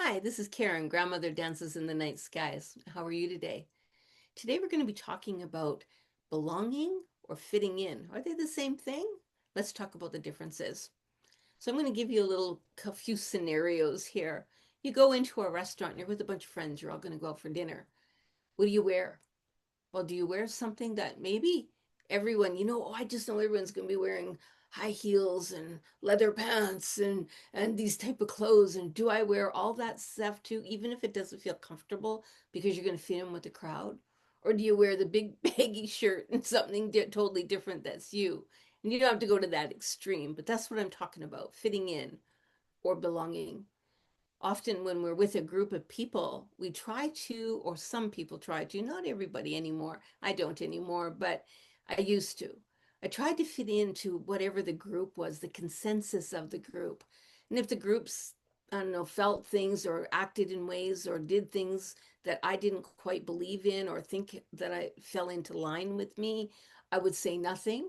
Hi, this is Karen, Grandmother Dances in the Night Skies. How are you today? Today we're going to be talking about belonging or fitting in. Are they the same thing? Let's talk about the differences. So I'm going to give you a few scenarios here. You go into a restaurant, you're with a bunch of friends, you're all going to go out for dinner. What do you wear? Well, do you wear something that maybe everyone, oh, I just know everyone's going to be wearing high heels and leather pants and these type of clothes, and do I wear all that stuff too, even if it doesn't feel comfortable because you're going to fit in with the crowd? Or do you wear the big baggy shirt and something totally different that's you? And you don't have to go to that extreme, but that's what I'm talking about, fitting in or belonging. Often when we're with a group of people, we try to, or some people try to, not everybody anymore. I don't anymore, but I used to. I tried to fit into whatever the group was, the consensus of the group. And if the groups, I don't know, felt things or acted in ways or did things that I didn't quite believe in or think that I fell into line with me, I would say nothing,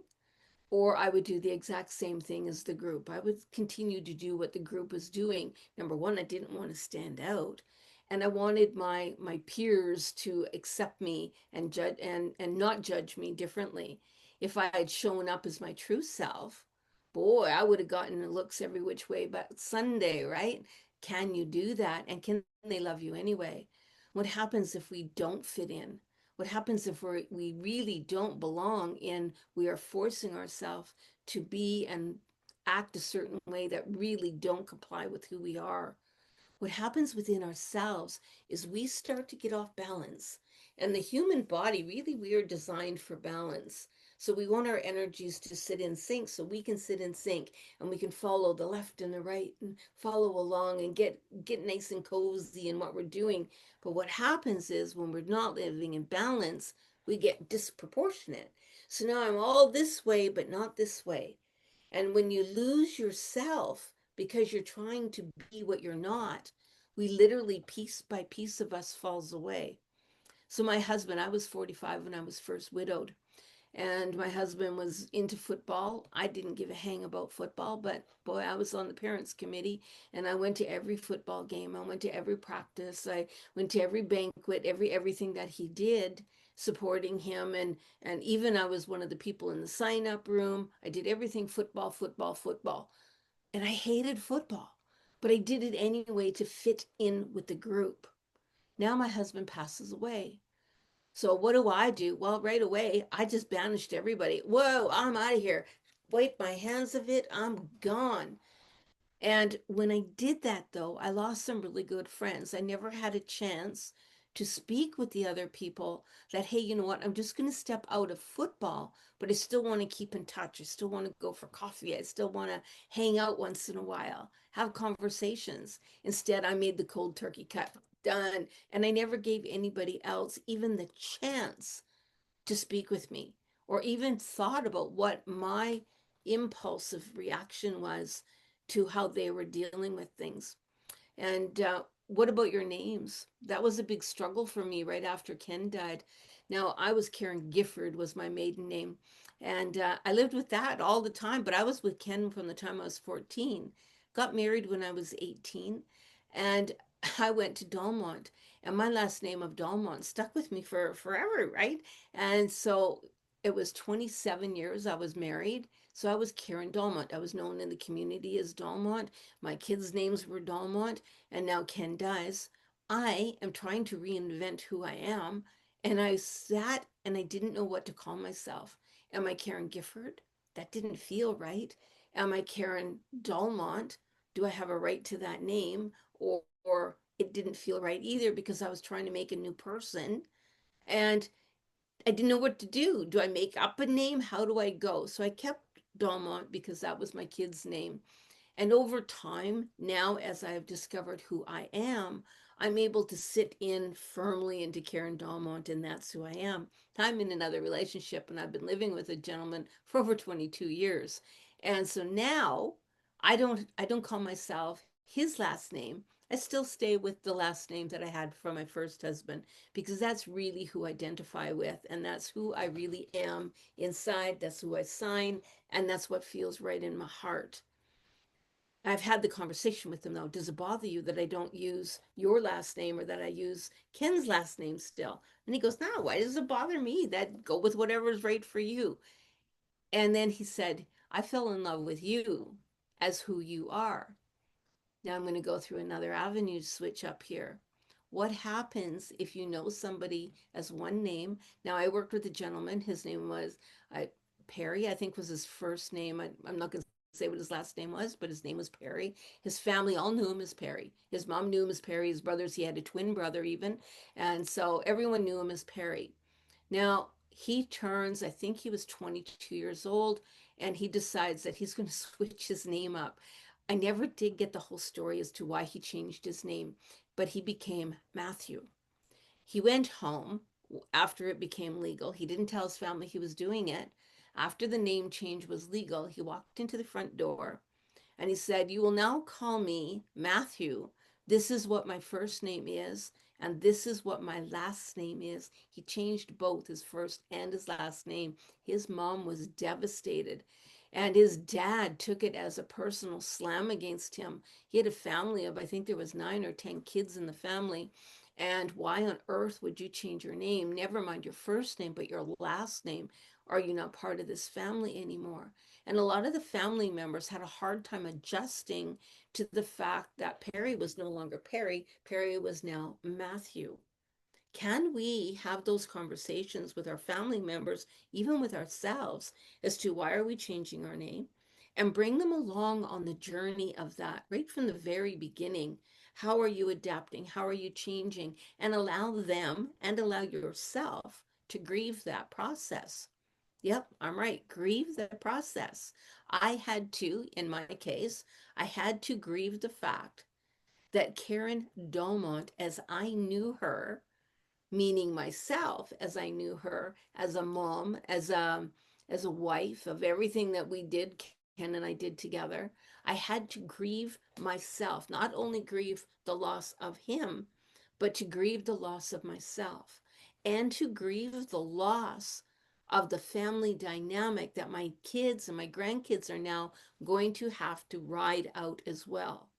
or I would do the exact same thing as the group. I would continue to do what the group was doing. Number one, I didn't want to stand out. And I wanted my peers to accept me and judge and not judge me differently. If I had shown up as my true self, boy, I would have gotten looks every which way but Sunday, right? Can you do that? And can they love you anyway? What happens if we don't fit in? What happens if we really don't belong in, we are forcing ourselves to be and act a certain way that really don't comply with who we are? What happens within ourselves is we start to get off balance. And the human body, really, we are designed for balance. So we want our energies to sit in sync so we can sit in sync and we can follow the left and the right and follow along and get nice and cozy in what we're doing. But what happens is when we're not living in balance, we get disproportionate. So now I'm all this way, but not this way. And when you lose yourself because you're trying to be what you're not, we literally, piece by piece of us falls away. So my husband, I was 45 when I was first widowed, and my husband was into football. I didn't give a hang about football, but boy, I was on the parents committee and I went to every football game. I went to every practice. I went to every banquet, everything that he did, supporting him. And even I was one of the people in the sign up room. I did everything football, football, football. And I hated football, but I did it anyway to fit in with the group. Now my husband passes away. So what do? Well, right away, I just banished everybody. Whoa, I'm out of here. Wipe my hands of it. I'm gone. And when I did that, though, I lost some really good friends. I never had a chance to speak with the other people that, hey, you know what? I'm just going to step out of football, but I still want to keep in touch. I still want to go for coffee. I still want to hang out once in a while, have conversations. Instead, I made the cold turkey cut. Done. And I never gave anybody else even the chance to speak with me or even thought about what my impulsive reaction was to how they were dealing with things. And what about your names? That was a big struggle for me right after Ken died. Now, I was Karen Gifford was my maiden name. And I lived with that all the time, but I was with Ken from the time I was 14. Got married when I was 18. And I went to Dalmont. And my last name of Dalmont stuck with me for forever, right? And so it was 27 years I was married. So I was Karen Dalmont. I was known in the community as Dalmont. My kids' names were Dalmont, and now Ken dies. I am trying to reinvent who I am, and I sat and I didn't know what to call myself. Am I Karen Gifford? That didn't feel right. Am I Karen Dalmont? Do I have a right to that name? Or it didn't feel right either because I was trying to make a new person and I didn't know what to do. Do I make up a name? How do I go? So I kept Dalmont because that was my kid's name. And over time, now as I have discovered who I am, I'm able to sit in firmly into Karen Dalmont, and that's who I am. I'm in another relationship, and I've been living with a gentleman for over 22 years. And so now I don't call myself his last name. I still stay with the last name that I had from my first husband because that's really who I identify with, and that's who I really am inside. That's who I sign, and that's what feels right in my heart. I've had the conversation with him though. Does it bother you that I don't use your last name or that I use Ken's last name still? And he goes, no, why does it bother me? That go with whatever is right for you. And then he said, I fell in love with you as who you are. Now I'm going to go through another avenue to switch up here. What happens if you know somebody as one name? Now I worked with a gentleman. His name was Perry, I think was his first name. I'm not going to say what his last name was, but his name was Perry. His family all knew him as Perry. His mom knew him as Perry. His brothers, he had a twin brother even. And so everyone knew him as Perry. Now he turns, I think he was 22 years old, and he decides that he's going to switch his name up. I never did get the whole story as to why he changed his name, but he became Matthew. He went home after it became legal. He didn't tell his family he was doing it. After the name change was legal, he walked into the front door and he said, you will now call me Matthew. This is what my first name is, and this is what my last name is. He changed both his first and his last name. His mom was devastated. And his dad took it as a personal slam against him. He had a family of, I think there was 9 or 10 kids in the family. And why on earth would you change your name? Never mind your first name, but your last name. Are you not part of this family anymore? And a lot of the family members had a hard time adjusting to the fact that Perry was no longer Perry. Perry was now Matthew. Can we have those conversations with our family members, even with ourselves, as to why are we changing our name? And bring them along on the journey of that right from the very beginning. How are you adapting? How are you changing? And allow them and allow yourself to grieve that process. Yep, I'm right. Grieve the process. I had to, in my case, I had to grieve the fact that Karen Dolmont, as I knew her, meaning myself, as I knew her, as a mom, as a wife of everything that we did, Ken and I did together, I had to grieve myself, not only grieve the loss of him, but to grieve the loss of myself and to grieve the loss of the family dynamic that my kids and my grandkids are now going to have to ride out as well.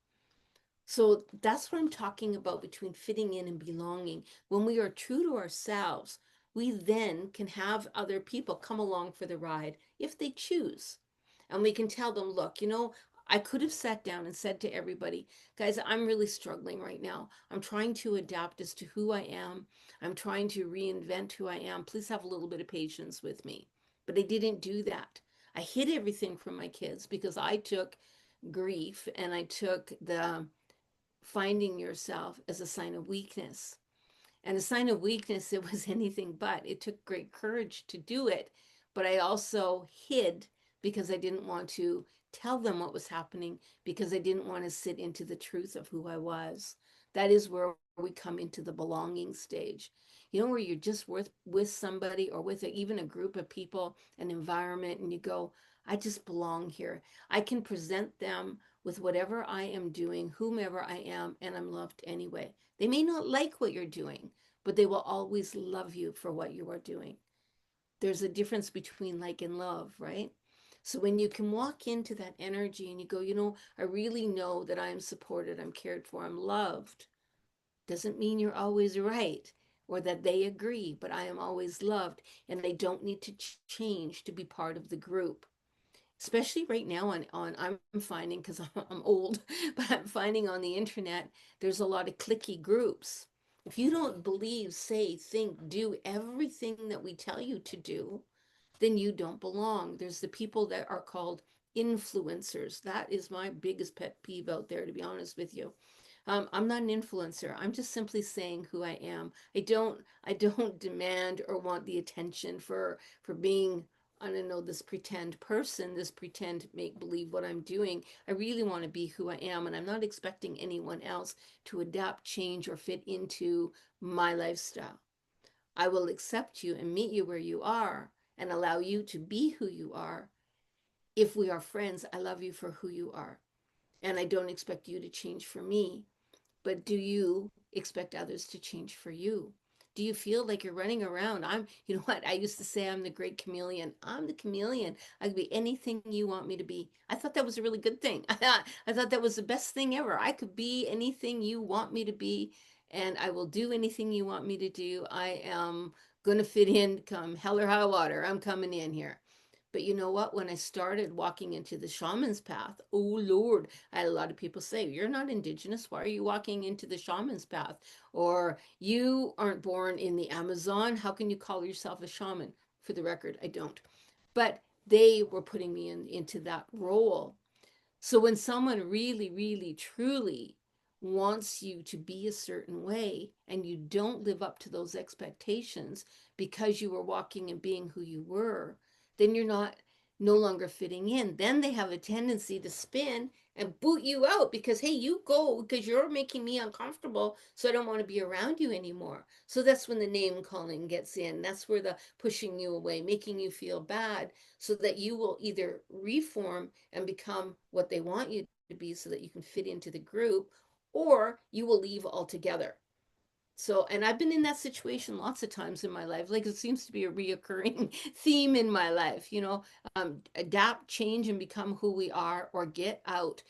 So that's what I'm talking about between fitting in and belonging. When we are true to ourselves, we then can have other people come along for the ride if they choose. And we can tell them, look, I could have sat down and said to everybody, guys, I'm really struggling right now. I'm trying to adapt as to who I am. I'm trying to reinvent who I am. Please have a little bit of patience with me. But I didn't do that. I hid everything from my kids because I took grief and I took the finding yourself as a sign of weakness. And a sign of weakness, it was anything but. It took great courage to do it. But I also hid because I didn't want to tell them what was happening because I didn't want to sit into the truth of who I was. That is where we come into the belonging stage. Where you're just with somebody or with even a group of people, an environment, and you go, I just belong here. I can present them with whatever I am doing, whomever I am, and I'm loved anyway. They may not like what you're doing, but they will always love you for what you are doing. There's a difference between like and love, right? So when you can walk into that energy and you go, I really know that I'm supported, I'm cared for, I'm loved, doesn't mean you're always right or that they agree, but I am always loved and I don't need to change to be part of the group. Especially right now on I'm finding because I'm old, but I'm finding on the internet there's a lot of clicky groups. If you don't believe, say, think, do everything that we tell you to do, then you don't belong. There's the people that are called influencers. That is my biggest pet peeve out there, to be honest with you. I'm not an influencer. I'm just simply saying who I am. I don't demand or want the attention for being, I don't know, this pretend person, this pretend make believe what I'm doing. I really want to be who I am, and I'm not expecting anyone else to adapt, change, or fit into my lifestyle. I will accept you and meet you where you are and allow you to be who you are. If we are friends, I love you for who you are. And I don't expect you to change for me. But do you expect others to change for you? Do you feel like you're running around? You know what? I used to say I'm the great chameleon. I'm the chameleon. I could be anything you want me to be. I thought that was a really good thing. I thought that was the best thing ever. I could be anything you want me to be, and I will do anything you want me to do. I am going to fit in come hell or high water. I'm coming in here. But you know what? When I started walking into the shaman's path, oh Lord, I had a lot of people say, "You're not indigenous. Why are you walking into the shaman's path?" Or "You aren't born in the Amazon. How can you call yourself a shaman?" For the record, I don't. But they were putting me into that role. So when someone really, really, truly wants you to be a certain way and you don't live up to those expectations because you were walking and being who you were, then you're not no longer fitting in. Then they have a tendency to spin and boot you out because, hey, you go because you're making me uncomfortable. So I don't want to be around you anymore. So that's when the name calling gets in. That's where the pushing you away, making you feel bad so that you will either reform and become what they want you to be so that you can fit into the group, or you will leave altogether. So, and I've been in that situation lots of times in my life. Like it seems to be a reoccurring theme in my life, adapt, change, and become who we are or get out.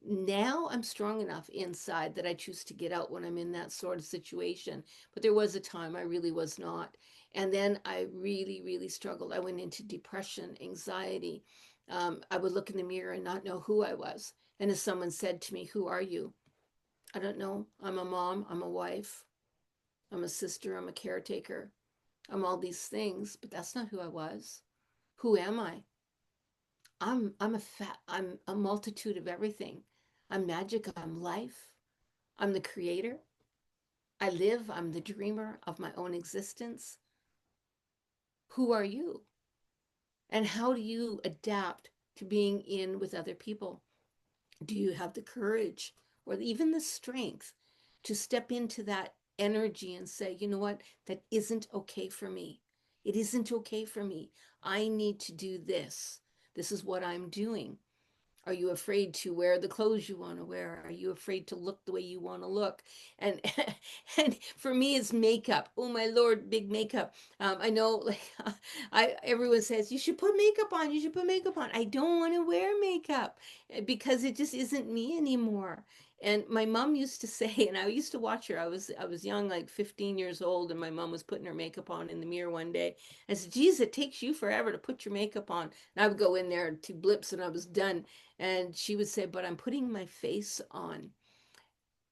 Now I'm strong enough inside that I choose to get out when I'm in that sort of situation. But there was a time I really was not. And then I really, really struggled. I went into depression, anxiety. I would look in the mirror and not know who I was. And if someone said to me, "Who are you?" I don't know. I'm a mom, I'm a wife, I'm a sister, I'm a caretaker, I'm all these things, but that's not who I was. Who am I? I'm a multitude of everything. I'm magic, I'm life, I'm the creator. I live, I'm the dreamer of my own existence. Who are you? And how do you adapt to being in with other people? Do you have the courage or even the strength to step into that energy and say, "You know what, that isn't okay for me. It isn't okay for me. I need to do this. This is what I'm doing." Are you afraid to wear the clothes you want to wear? Are you afraid to look the way you want to look? And and for me, it's makeup. Oh my Lord, big makeup. I know, like, I everyone says you should put makeup on. You should put makeup on. I don't want to wear makeup because it just isn't me anymore. And my mom used to say, and I used to watch her. I was young, like 15 years old, and my mom was putting her makeup on in the mirror one day. I said, "Geez, it takes you forever to put your makeup on." And I would go in there 2 blips, and I was done. And she would say, "But I'm putting my face on."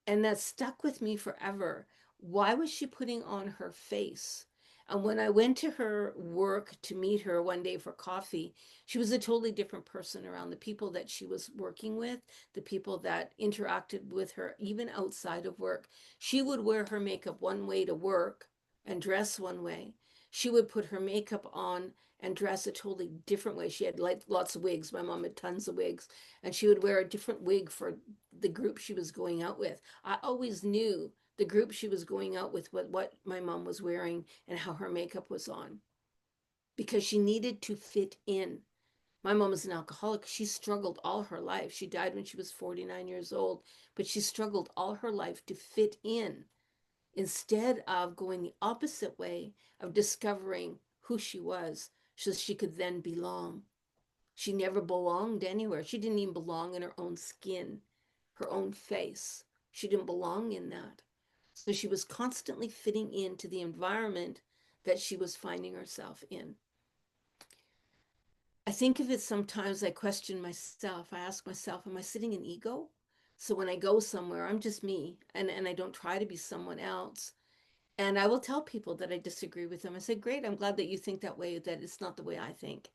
And that stuck with me forever. Why was she putting on her face? And when I went to her work to meet her one day for coffee, she was a totally different person around the people that she was working with, the people that interacted with her, even outside of work. She would wear her makeup one way to work and dress one way. She would put her makeup on and dress a totally different way. She had like lots of wigs. My mom had tons of wigs, and she would wear a different wig for the group she was going out with. I always knew the group she was going out with, what my mom was wearing and how her makeup was on, because she needed to fit in. My mom was an alcoholic. She struggled all her life. She died when she was 49 years old, but she struggled all her life to fit in instead of going the opposite way of discovering who she was so she could then belong. She never belonged anywhere. She didn't even belong in her own skin, her own face. She didn't belong in that. So she was constantly fitting into the environment that she was finding herself in. I think of it sometimes, I question myself. I ask myself, am I sitting in ego? So when I go somewhere, I'm just me, and I don't try to be someone else. And I will tell people that I disagree with them. I say, "Great, I'm glad that you think that way, that it's not the way I think."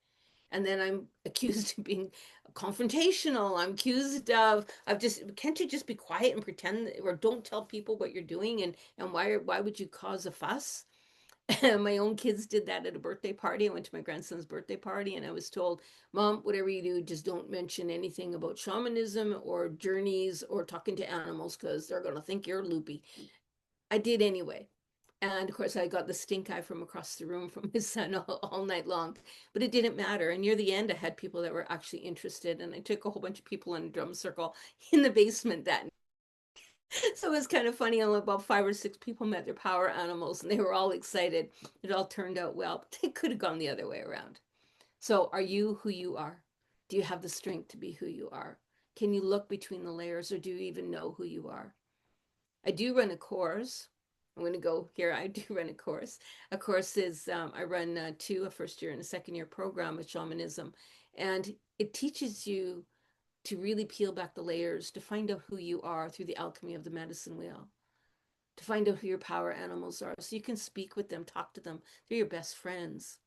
And then I'm accused of being confrontational. I'm accused of just, can't you just be quiet and pretend, or don't tell people what you're doing, and why would you cause a fuss? My own kids did that at a birthday party. I went to my grandson's birthday party, and I was told, "Mom, whatever you do, just don't mention anything about shamanism or journeys or talking to animals because they're going to think you're loopy." I did anyway. And of course, I got the stink eye from across the room from his son all night long, but it didn't matter. And near the end, I had people that were actually interested, and I took a whole bunch of people in a drum circle in the basement that night. So it was kind of funny. Only about 5 or 6 people met their power animals, and they were all excited. It all turned out well, but they could have gone the other way around. So, are you who you are? Do you have the strength to be who you are? Can you look between the layers, or do you even know who you are? I do run a course. I'm going to go here. I do run a course. A course is I run two, a first year and a second year program of shamanism, and it teaches you to really peel back the layers to find out who you are through the alchemy of the medicine wheel, to find out who your power animals are, so you can speak with them, talk to them. They're your best friends.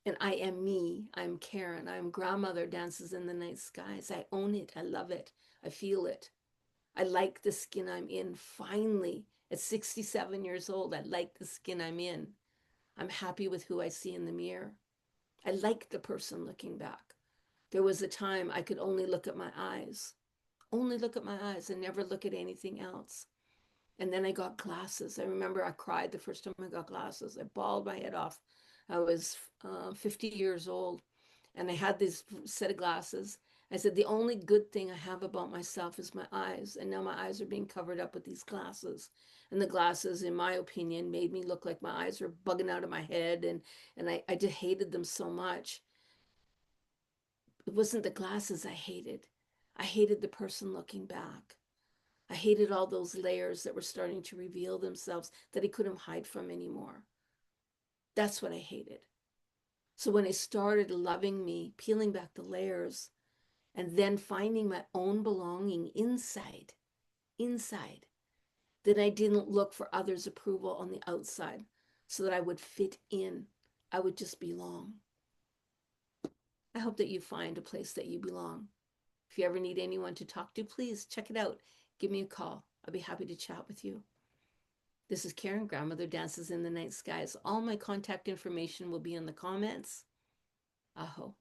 And I am me. I'm Karen. I'm grandmother dances in the night skies. I own it. I love it. I feel it. I like the skin I'm in. Finally, at 67 years old, I like the skin I'm in. I'm happy with who I see in the mirror. I like the person looking back. There was a time I could only look at my eyes and never look at anything else. And then I got glasses. I remember I cried the first time I got glasses. I bawled my head off. I was 50 years old and I had this set of glasses. I said, the only good thing I have about myself is my eyes. And now my eyes are being covered up with these glasses. And the glasses, in my opinion, made me look like my eyes were bugging out of my head. And I just hated them so much. It wasn't the glasses I hated. I hated the person looking back. I hated all those layers that were starting to reveal themselves that I couldn't hide from anymore. That's what I hated. So when I started loving me, peeling back the layers, and then finding my own belonging inside, then I didn't look for others' approval on the outside so that I would fit in. I would just belong. I hope that you find a place that you belong. If you ever need anyone to talk to, please check it out. Give me a call. I'll be happy to chat with you. This is Karen, Grandmother Dances in the Night Skies. All my contact information will be in the comments. Aho.